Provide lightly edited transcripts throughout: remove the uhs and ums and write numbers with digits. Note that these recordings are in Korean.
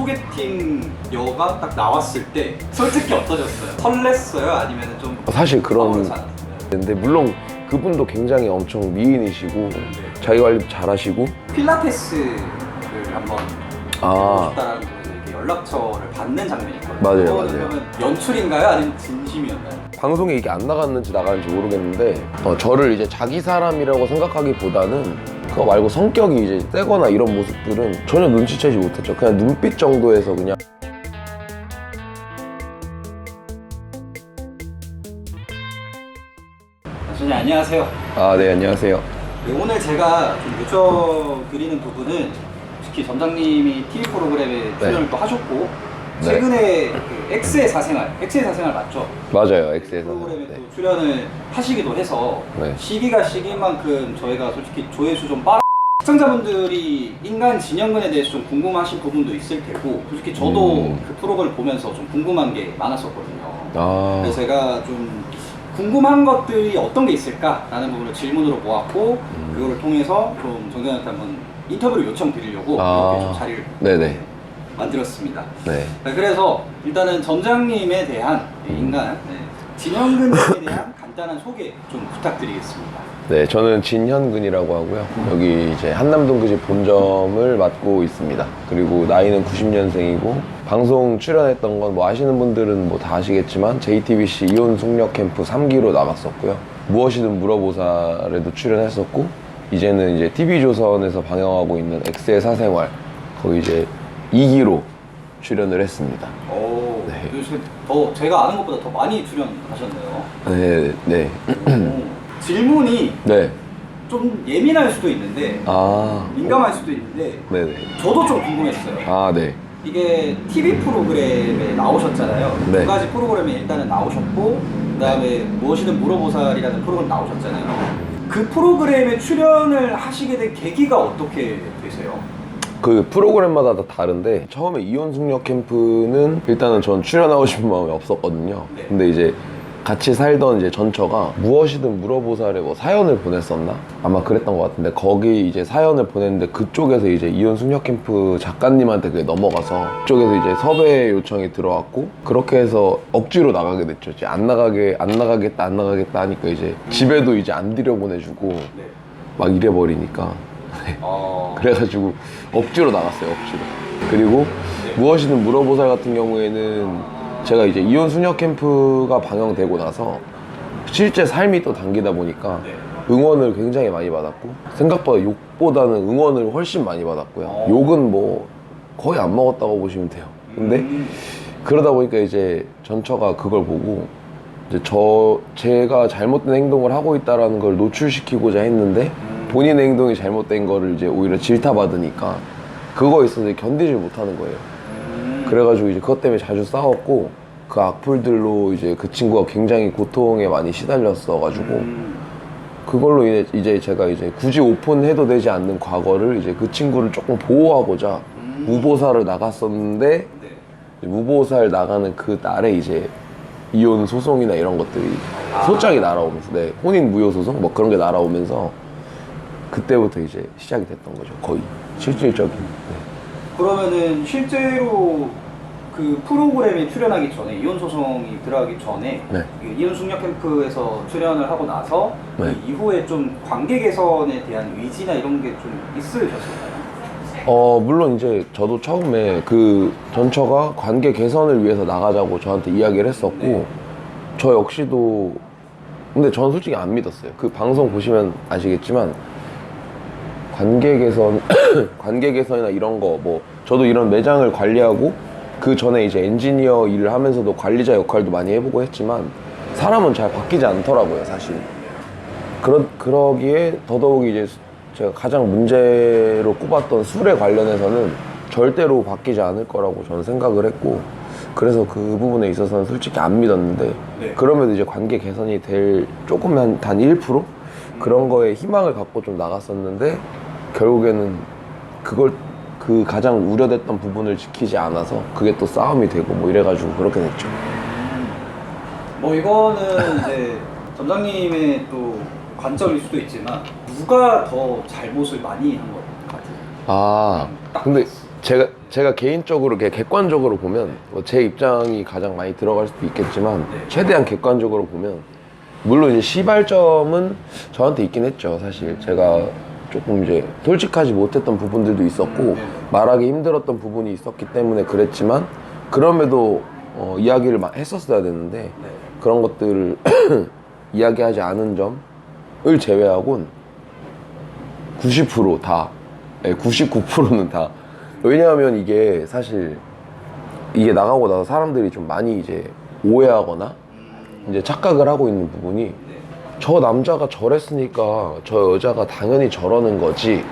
소개팅 여가 딱 나왔을 때 솔직히 어떠셨어요? 설렜어요? 아니면 좀 사실 그런 마음을 잘- 근데 물론 그분도 굉장히 엄청 미인이시고 자기 관리 잘하시고 필라테스를 한번 아. 해보고 싶다라는 이렇게 연락처를 받는 장면이 있거든요. 맞아요, 그거는 맞아요. 그러면 연출인가요? 아니면 진심이었나요? 방송에 이게 안 나갔는지 나가는지 모르겠는데 저를 이제 자기 사람이라고 생각하기보다는 그거 말고 성격이 이제 세거나 이런 모습들은 전혀 눈치채지 못했죠. 그냥 눈빛 정도에서 그냥 선생님 안녕하세요. 아, 네, 안녕하세요. 네, 오늘 제가 좀 여쭤드리는 부분은 특히 점장님이 TV 프로그램에 출연을 또 하셨고 네. 최근에 그 X의 사생활 맞죠? 맞아요, X에서. 프로그램에 네. 또 출연을 하시기도 해서 네. 시기가 시기만큼 저희가 솔직히 조회수 좀 빨아 시청자분들이 인간 진영근에 대해서 좀 궁금하신 부분도 있을 테고 솔직히 저도 그 프로그램을 보면서 좀 궁금한 게 많았었거든요. 아, 그래서 제가 좀 궁금한 것들이 어떤 게 있을까라는 부분을 질문으로 모았고 그거를 통해서 좀 정장한테 한번 인터뷰를 요청드리려고 이렇게 좀 자리를 네네. 만들었습니다. 네. 네, 그래서 일단은 점장님에 대한 인간 진영근에 대한 간단한 소개 좀 부탁드리겠습니다. 네, 저는 진현근이라고 하고요. 여기 이제 한남동그집 본점을 맡고 있습니다. 그리고 나이는 90년생이고 방송 출연했던 건 뭐 아시는 분들은 뭐 다 아시겠지만 JTBC 이혼 숙녀 캠프 3기로 나갔었고요. 무엇이든 물어보살에도 출연했었고 이제는 이제 TV조선에서 방영하고 있는 X의 사생활 거기 이제 2기로 출연을 했습니다. 오, 네. 요새 더 제가 아는 것보다 더 많이 출연하셨네요. 네, 네. 오, 질문이 네. 좀 예민할 수도 있는데 아, 민감할 수도 있는데 네네. 저도 좀 궁금했어요. 아, 네. 이게 TV 프로그램에 나오셨잖아요. 네. 두 가지 프로그램에 일단은 나오셨고 그다음에 무엇이든 물어보살이라는 프로그램 나오셨잖아요. 그 프로그램에 출연을 하시게 된 계기가 어떻게 되세요? 그 프로그램마다 다 다른데 처음에 이혼 숙녀 캠프는 일단은 전 출연하고 싶은 마음이 없었거든요. 네. 근데 이제 같이 살던 이제 전처가 무엇이든 물어보살에 뭐 사연을 보냈었나? 아마 그랬던 것 같은데 거기 이제 사연을 보냈는데 그쪽에서 이제 이혼 숙녀 캠프 작가님한테 그게 넘어가서 그쪽에서 이제 섭외 요청이 들어왔고 그렇게 해서 억지로 나가게 됐죠. 이제 안 나가겠다 하니까 이제 집에도 이제 안 들여보내주고 네. 막 이래버리니까 그래가지고 억지로 나갔어요, 억지로. 그리고 무엇이든 물어보살 같은 경우에는 제가 이제 이혼 수녀 캠프가 방영되고 나서 실제 삶이 또 당기다 보니까 응원을 굉장히 많이 받았고 생각보다 욕보다는 응원을 훨씬 많이 받았고요. 욕은 뭐 거의 안 먹었다고 보시면 돼요. 근데 그러다 보니까 이제 전처가 그걸 보고 이제 제가 잘못된 행동을 하고 있다라는 걸 노출시키고자 했는데 본인의 행동이 잘못된 거를 이제 오히려 질타받으니까 그거에 있어서 견디질 못하는 거예요. 그래가지고 이제 그것 때문에 자주 싸웠고 그 악플들로 이제 그 친구가 굉장히 고통에 많이 시달렸어가지고 그걸로 이제 제가 이제 굳이 오픈해도 되지 않는 과거를 이제 그 친구를 조금 보호하고자 무보살을 나갔었는데 무보살 나가는 그 날에 이제 이혼 소송이나 이런 것들이 소장이 날아오면서 혼인 무효 소송 뭐 그런 게 날아오면서 그때부터 이제 시작이 됐던 거죠. 거의 실질적인. 그러면은 실제로 그 프로그램에 출연하기 전에 이혼 소송이 들어가기 전에 네. 그 이혼 숙녀 캠프에서 출연을 하고 나서 네. 그 이후에 좀 관계 개선에 대한 의지나 이런 게 좀 있으셨을까요? 물론 이제 저도 처음에 그 전처가 관계 개선을 위해서 나가자고 저한테 이야기를 했었고 네. 저 역시도 근데 전 솔직히 안 믿었어요. 그 방송 보시면 아시겠지만 관계 개선이나 이런 거 뭐 저도 이런 매장을 관리하고 그 전에 이제 엔지니어 일을 하면서도 관리자 역할도 많이 해보고 했지만 사람은 잘 바뀌지 않더라고요, 사실. 그러기에 더더욱 이제 제가 가장 문제로 꼽았던 술에 관련해서는 절대로 바뀌지 않을 거라고 저는 생각을 했고 그래서 그 부분에 있어서는 솔직히 안 믿었는데 네. 그럼에도 이제 관계 개선이 될 조금 한 1% 그런 거에 희망을 갖고 좀 나갔었는데 결국에는 그 가장 우려됐던 부분을 지키지 않아서 그게 또 싸움이 되고 뭐 이래가지고 그렇게 됐죠. 뭐 이거는 이제 점장님의 또 관점일 수도 있지만 누가 더 잘못을 많이 한 것 같아요? 아 근데 제가 개인적으로 이렇게 객관적으로 보면 뭐 제 입장이 가장 많이 들어갈 수도 있겠지만 최대한 객관적으로 보면 물론 이제 시발점은 저한테 있긴 했죠. 사실 제가 조금 이제 솔직하지 못했던 부분들도 있었고 말하기 힘들었던 부분이 있었기 때문에 그랬지만 그럼에도 이야기를 했었어야 되는데 그런 것들을 이야기하지 않은 점을 제외하고는 90% 다, 99%는 다. 왜냐하면 이게 사실 이게 나가고 나서 사람들이 좀 많이 이제 오해하거나 이제 착각을 하고 있는 부분이 저 남자가 저랬으니까 저 여자가 당연히 저러는 거지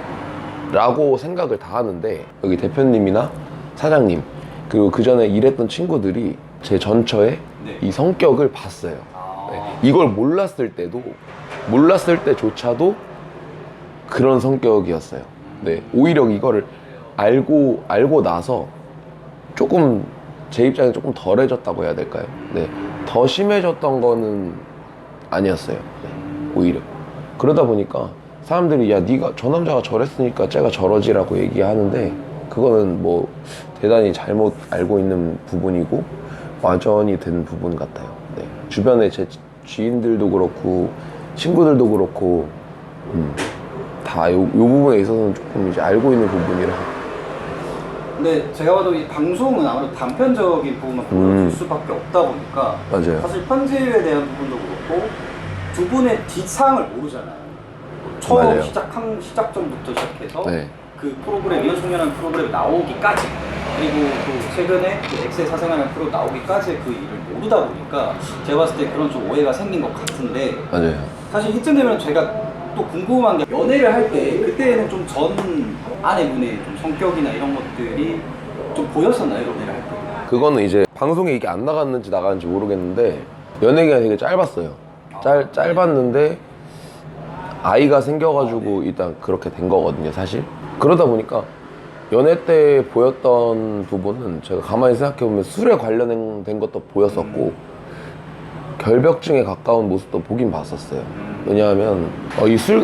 라고 생각을 다 하는데 여기 대표님이나 사장님 그리고 그 전에 일했던 친구들이 제 전처의 이 성격을 봤어요. 이걸 몰랐을 때조차도 그런 성격이었어요. 오히려 이거를 알고 나서 조금 제 입장에 조금 덜해졌다고 해야 될까요? 더 심해졌던 거는 아니었어요. 오히려 그러다 보니까 사람들이 야 네가 저 남자가 저랬으니까 쟤가 저러지라고 얘기하는데 그거는 뭐 대단히 잘못 알고 있는 부분이고 와전이 된 부분 같아요. 주변에 제 지인들도 그렇고 친구들도 그렇고 다 요 부분에 있어서는 조금 이제 알고 있는 부분이라. 근데 제가 봐도 이 방송은 아무래도 단편적인 부분만 보여줄 수밖에 없다 보니까 맞아요. 사실 편집에 대한 부분도 그렇고 두 분의 뒷상을 모르잖아요. 처음 맞아요. 시작점부터 시작해서 그 프로그램 이혼 청년하는 프로그램 나오기까지 그리고 또 최근에 그 엑셀 사생활이라는 프로그램 나오기까지 그 일을 모르다 보니까 제가 봤을 때 그런 좀 오해가 생긴 것 같은데 맞아요. 사실 이쯤 되면 제가 또 궁금한 게 연애를 할 때 그때는 좀 전 아내분의 좀 성격이나 이런 것들이 좀 보였었나요? 연애를 할 때? 그거는 이제 방송에 이게 안 나갔는지 나갔는지 모르겠는데 연예기가 되게 짧았어요. 짧았는데 아이가 생겨가지고 일단 그렇게 된 거거든요, 사실. 그러다 보니까 연애 때 보였던 부분은 제가 가만히 생각해보면 술에 관련된 것도 보였었고 결벽증에 가까운 모습도 보긴 봤었어요. 왜냐하면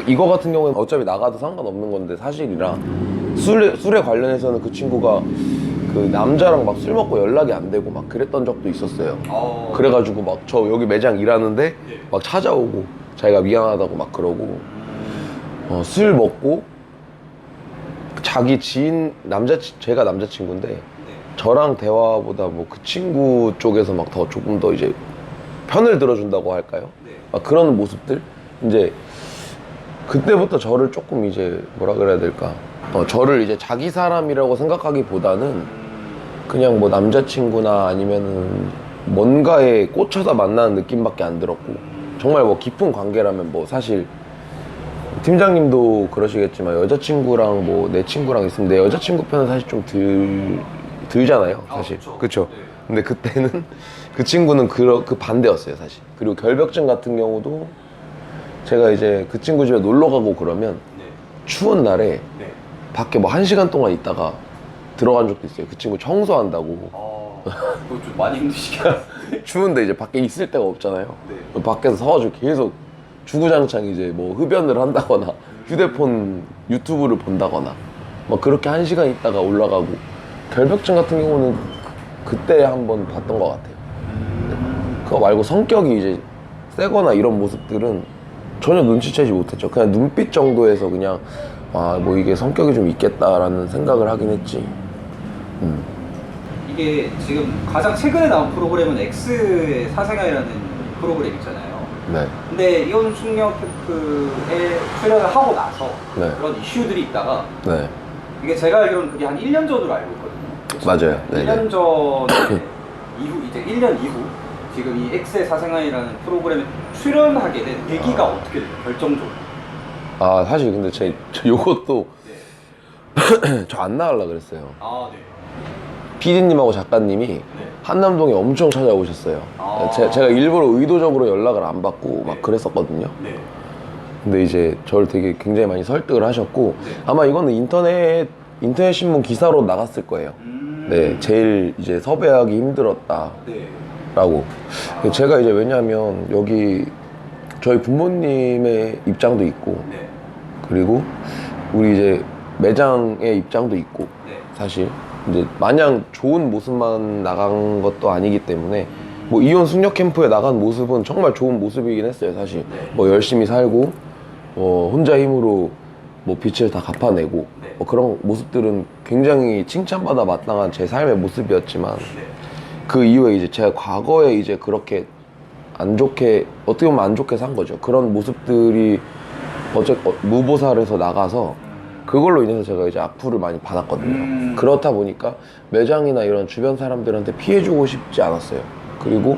이거 같은 경우는 어차피 나가도 상관없는 건데 사실이라 술에 관련해서는 그 친구가 그 남자랑 막 술 먹고 연락이 안 되고 막 그랬던 적도 있었어요. 그래가지고 막 저 여기 매장 일하는데 막 찾아오고 자기가 미안하다고 막 그러고 술 먹고 자기 지인 제가 남자친구인데 저랑 대화보다 뭐 그 친구 쪽에서 막 더 조금 더 이제 편을 들어준다고 할까요? 막 그런 모습들 이제 그때부터 저를 조금 이제 뭐라 그래야 될까? 저를 이제 자기 사람이라고 생각하기보다는 그냥 뭐 남자친구나 아니면은 뭔가에 꽂혀서 만나는 느낌밖에 안 들었고 정말 뭐 깊은 관계라면 뭐 사실 팀장님도 그러시겠지만 여자친구랑 뭐 내 친구랑 있으면 내 여자친구 편은 사실 좀 들잖아요, 사실. 그쵸? 근데 그때는 그 친구는 그 반대였어요, 사실. 그리고 결벽증 같은 경우도 제가 이제 그 친구 집에 놀러 가고 그러면 추운 날에 밖에 뭐 1시간 동안 있다가 들어간 적도 있어요. 그 친구 청소한다고. 그거 좀 많이 힘드시겠어요. 추운데 이제 밖에 있을 데가 없잖아요. 밖에서 서가지고 계속 주구장창 이제 뭐 흡연을 한다거나 휴대폰 유튜브를 본다거나 막 그렇게 1시간 있다가 올라가고 결벽증 같은 경우는 그때 한번 봤던 것 같아요. 그거 말고 성격이 이제 세거나 이런 모습들은 전혀 눈치채지 못했죠. 그냥 눈빛 정도에서 그냥 뭐 이게 성격이 좀 있겠다라는 생각을 하긴 했지. 이게 지금 가장 최근에 나온 프로그램은 X의 사생활이라는 프로그램 있잖아요. 근데 이혼 숙녀 캠프에 출연을 하고 나서 그런 이슈들이 있다가 이게 제가 알기로는 그게 한 1년 전으로 알고 있거든요. 맞아요. 1년 전 이후 이제 1년 이후 지금 이 X의 사생활이라는 프로그램에 출연하게 된 계기가 어떻게 돼요? 결정적으로? 사실 근데 저 요것도 저 안 나가려고 그랬어요. PD님하고 작가님이 한남동에 엄청 찾아오셨어요. 제가 일부러 의도적으로 연락을 안 받고 막 그랬었거든요. 근데 이제 저를 되게 굉장히 많이 설득을 하셨고 아마 이거는 인터넷 신문 기사로 나갔을 거예요. 제일 이제 섭외하기 힘들었다라고. 제가 이제 왜냐하면 여기 저희 부모님의 입장도 있고 그리고 우리 이제 매장의 입장도 있고 사실 이제 마냥 좋은 모습만 나간 것도 아니기 때문에 뭐 이혼 숙녀 캠프에 나간 모습은 정말 좋은 모습이긴 했어요. 사실 뭐 열심히 살고 혼자 힘으로 뭐 빚을 다 갚아내고 뭐 그런 모습들은 굉장히 칭찬받아 마땅한 제 삶의 모습이었지만 그 이후에 이제 제가 과거에 이제 그렇게 안 좋게 어떻게 보면 안 좋게 산 거죠. 그런 모습들이 무보살에서 나가서 그걸로 인해서 제가 이제 악플을 많이 받았거든요. 그렇다 보니까 매장이나 이런 주변 사람들한테 피해주고 싶지 않았어요. 그리고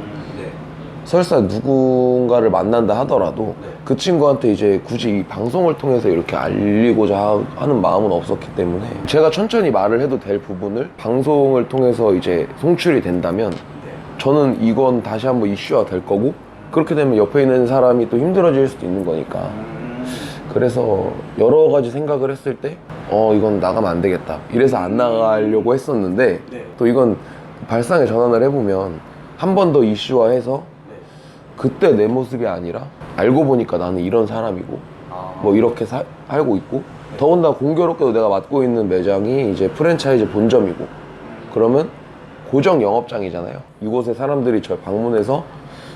설사 누군가를 만난다 하더라도 그 친구한테 이제 굳이 이 방송을 통해서 이렇게 알리고자 하는 마음은 없었기 때문에 제가 천천히 말을 해도 될 부분을 방송을 통해서 이제 송출이 된다면 저는 이건 다시 한번 이슈화 될 거고 그렇게 되면 옆에 있는 사람이 또 힘들어질 수도 있는 거니까 그래서 여러 가지 생각을 했을 때 이건 나가면 안 되겠다 이래서 안 나가려고 했었는데 또 이건 발상의 전환을 해보면 한 번 더 이슈화해서 그때 내 모습이 아니라 알고 보니까 나는 이런 사람이고 뭐 이렇게 살고 있고 더군다나 공교롭게도 내가 맡고 있는 매장이 이제 프랜차이즈 본점이고 그러면 고정 영업장이잖아요. 이곳에 사람들이 저 방문해서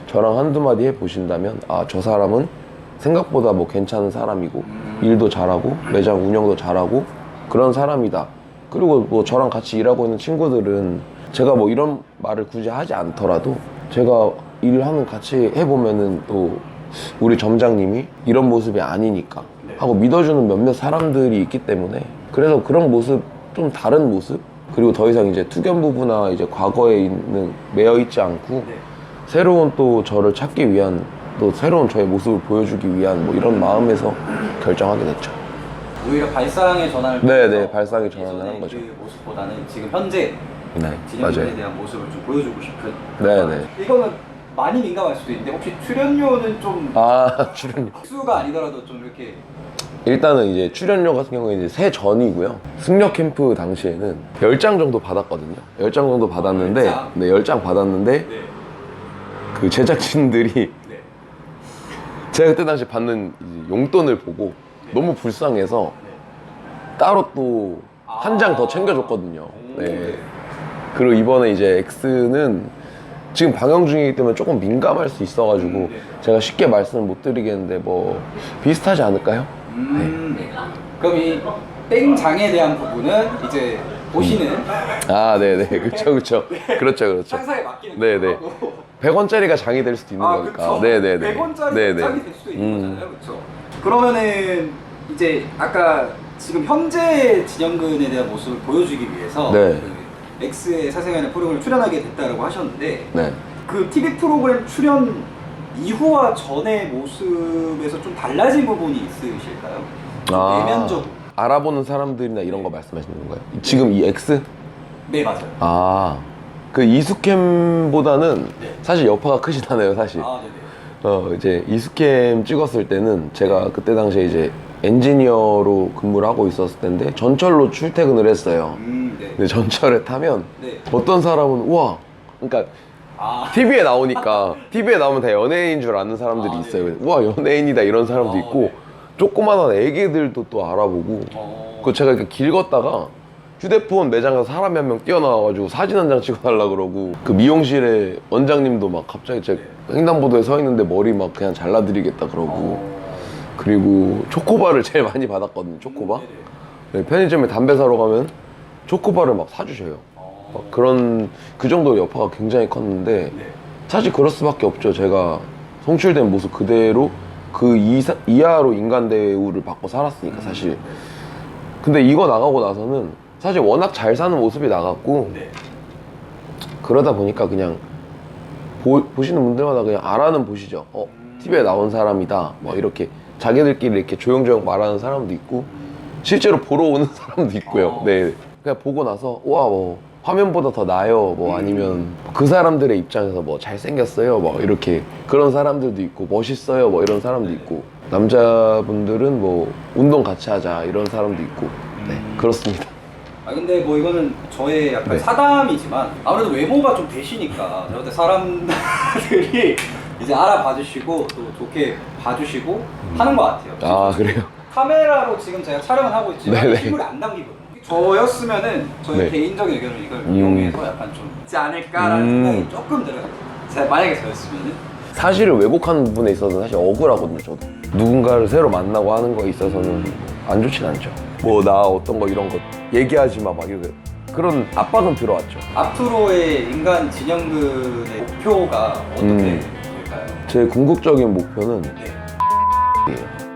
저랑 한두 마디 해보신다면 저 사람은 생각보다 뭐 괜찮은 사람이고 일도 잘하고 매장 운영도 잘하고 그런 사람이다. 그리고 뭐 저랑 같이 일하고 있는 친구들은 제가 뭐 이런 말을 굳이 하지 않더라도 제가 일을 같이 해보면은 또 우리 점장님이 이런 모습이 아니니까 하고 믿어주는 몇몇 사람들이 있기 때문에 그래서 그런 모습 좀 다른 모습 그리고 더 이상 이제 투견 부부나 이제 과거에 있는 매여 있지 않고 새로운 또 저를 찾기 위한 또 새로운 저의 모습을 보여주기 위한 뭐 이런 마음에서 결정하게 됐죠. 오히려 발상의 전환을 네네 발상의 전환을 한 거죠. 그 모습보다는 지금 현재 진영에 맞아요. 대한 모습을 좀 보여주고 싶은. 네네. 이거는 많이 민감할 수도 있는데 혹시 출연료는 좀 출연료 수가 아니더라도 좀 이렇게 일단은 이제 출연료 같은 경우에 이제 새 전이고요. 승려 캠프 당시에는 10장 정도 받았거든요. 10장 정도 받았는데 10장? 네, 10장 받았는데 그 제작진들이 제가 그때 당시 받는 이제 용돈을 보고 너무 불쌍해서 따로 또 한 장 더 챙겨줬거든요. 네. 그리고 이번에 이제 X는 지금 방영 중이기 때문에 조금 민감할 수 있어가지고 제가 쉽게 말씀을 못 드리겠는데 뭐 비슷하지 않을까요? 그럼 이 땡장에 대한 부분은 이제 보시는 네네 그렇죠 상사에 맡기는 네네 거고 100원짜리가 장이 될 수도 있는 거니까 그쵸. 네네네 100원짜리 장이 될 수도 있는 거잖아요. 그렇죠. 그러면은 이제 아까 지금 현재 진영근에 대한 모습을 보여주기 위해서 그 X의 사생활의 프로그램을 출연하게 됐다고 하셨는데 그 TV 프로그램 출연 이후와 전의 모습에서 좀 달라진 부분이 있으실까요? 내면적으로 알아보는 사람들이나 이런 거 말씀하시는 건가요? 지금 이 X? 네 맞아요. 그 이수캠보다는 사실 여파가 크진 않아요 사실. 네네. 이제 이수캠 찍었을 때는 제가 그때 당시에 이제 엔지니어로 근무를 하고 있었을 텐데 전철로 출퇴근을 했어요. 근데 전철에 타면 어떤 사람은 우와 그러니까 TV에 나오니까 TV에 나오면 다 연예인인 줄 아는 사람들이 있어요. 우와 연예인이다 이런 사람도 있고 조그만한 애기들도 또 알아보고 그 제가 이렇게 길 걷다가 휴대폰 매장에서 사람이 한 명 뛰어나와가지고 사진 한 장 찍어달라 그러고 그 미용실에 원장님도 막 갑자기 제 횡단보도에 서 있는데 머리 막 그냥 잘라드리겠다 그러고 그리고 초코바를 제일 많이 받았거든요. 초코바. 편의점에 담배 사러 가면 초코바를 막 사주셔요. 막 그런 그 정도 여파가 굉장히 컸는데 사실 그럴 수밖에 없죠. 제가 송출된 모습 그대로 그 이하로 인간 대우를 받고 살았으니까 사실. 근데 이거 나가고 나서는 사실 워낙 잘 사는 모습이 나갔고 그러다 보니까 그냥 보시는 분들마다 그냥 알아는 보시죠. TV에 나온 사람이다 뭐 이렇게 자기들끼리 이렇게 조용조용 말하는 사람도 있고 실제로 보러 오는 사람도 있고요. 그냥 보고 나서 우와 뭐 화면보다 더 나아요 뭐 아니면 그 사람들의 입장에서 뭐 잘생겼어요 뭐 이렇게 그런 사람들도 있고 멋있어요 뭐 이런 사람도 있고 남자분들은 뭐 운동 같이 하자 이런 사람도 있고 그렇습니다. 근데 뭐 이거는 저의 약간 사담이지만 아무래도 외모가 좀 되시니까 저한테 사람들이 이제 알아봐 주시고 또 좋게 봐주시고 하는 것 같아요. 그래요? 카메라로 지금 제가 촬영을 하고 있지만 네네. 실물이 안 담기거든요. 저였으면은 저의 네. 개인적인 의견을 이걸 이용해서 약간 좀 있지 않을까라는 생각이 조금 들어요. 제가 만약에 저였으면은 사실을 왜곡하는 부분에 있어서는 사실 억울하거든요, 저도. 누군가를 새로 만나고 하는 거에 있어서는 안 좋진 않죠. 뭐 나 어떤 거 이런 거 얘기하지 마 막 이렇게 그런 압박은 들어왔죠. 앞으로의 인간 진영근의 목표가 어떻게 될까요? 제 궁극적인 목표는 네. 이에요.